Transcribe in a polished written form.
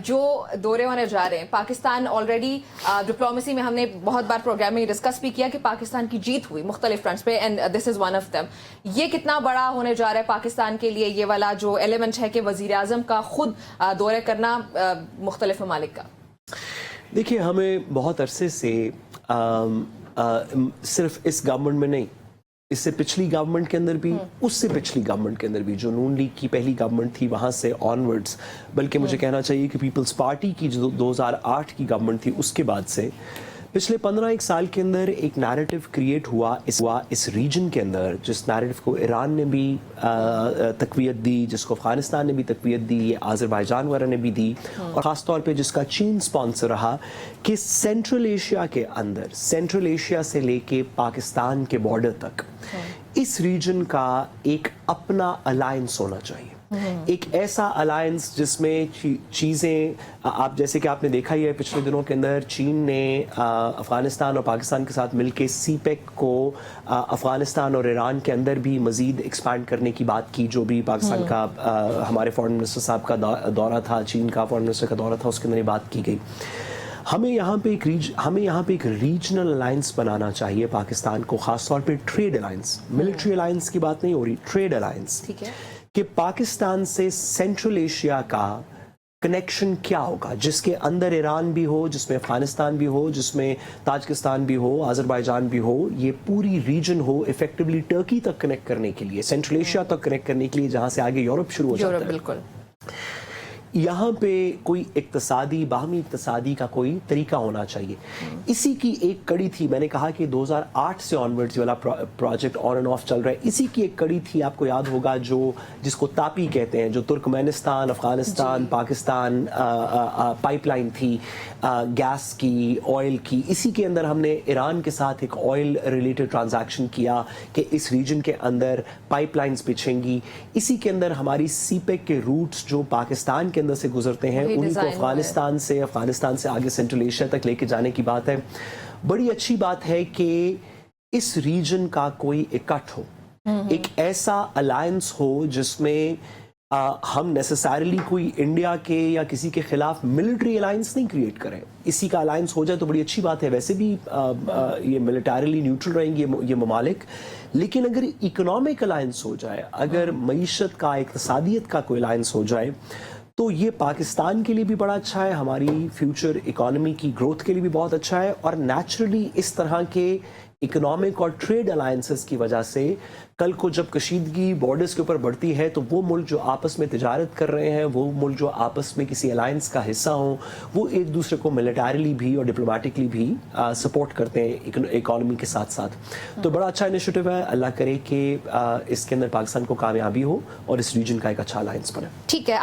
جو دورے ہونے جا رہے ہیں پاکستان آلریڈی ڈپلومیسی میں ہم نے بہت بار پروگرام میں ڈسکس بھی کیا کہ پاکستان کی جیت ہوئی مختلف فرنٹس پہ and this is one of them. یہ کتنا بڑا ہونے جا رہا ہے پاکستان کے لیے یہ والا جو ایلیمنٹ ہے کہ وزیر اعظم کا خود دورے کرنا مختلف ممالک کا؟ دیکھیے ہمیں بہت عرصے سے صرف اس گورنمنٹ میں نہیں، اس سے پچھلی گورنمنٹ کے اندر بھی، اس سے پچھلی گورنمنٹ کے اندر بھی جو نون لیگ کی پہلی گورنمنٹ تھی وہاں سے آن ورڈز، بلکہ مجھے کہنا چاہیے کہ پیپلز پارٹی کی جو 2008 کی گورنمنٹ تھی اس کے بعد سے پچھلے 15 سال کے اندر ایک نیریٹو کریٹ ہوا اس ریجن کے اندر، جس نیریٹو کو ایران نے بھی تقویت دی، جس کو افغانستان نے بھی تقویت دی، آذربائیجان وغیرہ نے بھی دی، اور خاص طور پہ جس کا چین سپانسر رہا کہ سینٹرل ایشیا کے اندر، سینٹرل ایشیا سے لے کے پاکستان کے بارڈر تک اس ریجن کا ایک اپنا الائنس ہونا چاہیے، ایک ایسا الائنس جس میں چیزیں آپ جیسے کہ آپ نے دیکھا ہی ہے پچھلے دنوں کے اندر چین نے افغانستان اور پاکستان کے ساتھ مل کے سی پیک کو افغانستان اور ایران کے اندر بھی مزید ایکسپینڈ کرنے کی بات کی، جو بھی پاکستان کا ہمارے فارن منسٹر صاحب کا دورہ تھا، چین کا فارن منسٹر کا دورہ تھا، اس کے اندر یہ بات کی گئی. ہمیں یہاں پہ ایک ریجنل الائنس بنانا چاہیے پاکستان کو، خاص طور پہ ٹریڈ الائنس، ملٹری الائنس کی بات نہیں ہو رہی، ٹریڈ الائنس، کہ پاکستان سے سینٹرل ایشیا کا کنیکشن کیا ہوگا، جس کے اندر ایران بھی ہو، جس میں افغانستان بھی ہو، جس میں تاجکستان بھی ہو، آذربائیجان بھی ہو، یہ پوری ریجن ہو افیکٹولی ٹرکی تک کنیکٹ کرنے کے لیے، سینٹرل ایشیا تک کنیکٹ کرنے کے لیے، جہاں سے آگے یورپ شروع ہو جاتا ہے. بالکل یہاں پہ کوئی باہمی اقتصادی کا کوئی طریقہ ہونا چاہیے. اسی کی ایک کڑی تھی، میں نے کہا کہ 2008 سے آنورڈز والا پروجیکٹ آن اینڈ آف چل رہا ہے، اسی کی ایک کڑی تھی، آپ کو یاد ہوگا، جس کو تاپی کہتے ہیں، جو Turkmenistan, Afghanistan, Pakistan pipe line تھی گیس کی، آئل کی. اسی کے اندر ہم نے ایران کے ساتھ ایک آئل ریلیٹڈ ٹرانزیکشن کیا کہ اس ریجن کے اندر پائپ لائنز بچھیں گی. اسی کے اندر ہماری سی پیک کے روٹس جو پاکستان کے اندر سے گزرتے ہیں انہیں کو افغانستان سے آگے سینٹرل ایشیا تک لے کے جانے کی بات ہے. بڑی اچھی بات ہے کہ اس ریجن کا کوئی اکٹھ ہو، ایک ایسا الائنس ہو جس میں ہم نیسسریلی کوئی انڈیا کے یا کسی کے خلاف ملٹری الائنس نہیں کریٹ کریں. اسی کا الائنس ہو جائے تو بڑی اچھی بات ہے. ویسے بھی یہ ملٹریلی نیوٹرل رہیں گے یہ ممالک، لیکن اگر اکنامک الائنس ہو جائے، اگر معیشت کا، اقتصادیت کا کوئی الائنس ہو جائے، تو یہ پاکستان کے لیے بھی بڑا اچھا ہے، ہماری فیوچر اکانومی کی گروتھ کے لیے بھی بہت اچھا ہے. اور نیچرلی اس طرح کے اکنامک اور ٹریڈ الائنسز کی وجہ سے کل کو جب کشیدگی بارڈرز کے اوپر بڑھتی ہے تو وہ ملک جو آپس میں تجارت کر رہے ہیں، وہ ملک جو آپس میں کسی الائنس کا حصہ ہوں، وہ ایک دوسرے کو ملیٹریلی بھی اور ڈپلومیٹکلی بھی سپورٹ کرتے ہیں اکانومی کے ساتھ ساتھ. تو بڑا اچھا انیشیٹو ہے. اللہ کرے کہ اس کے اندر پاکستان کو کامیابی ہو اور اس ریجن کا ایک اچھا الائنس بنے. ٹھیک ہے.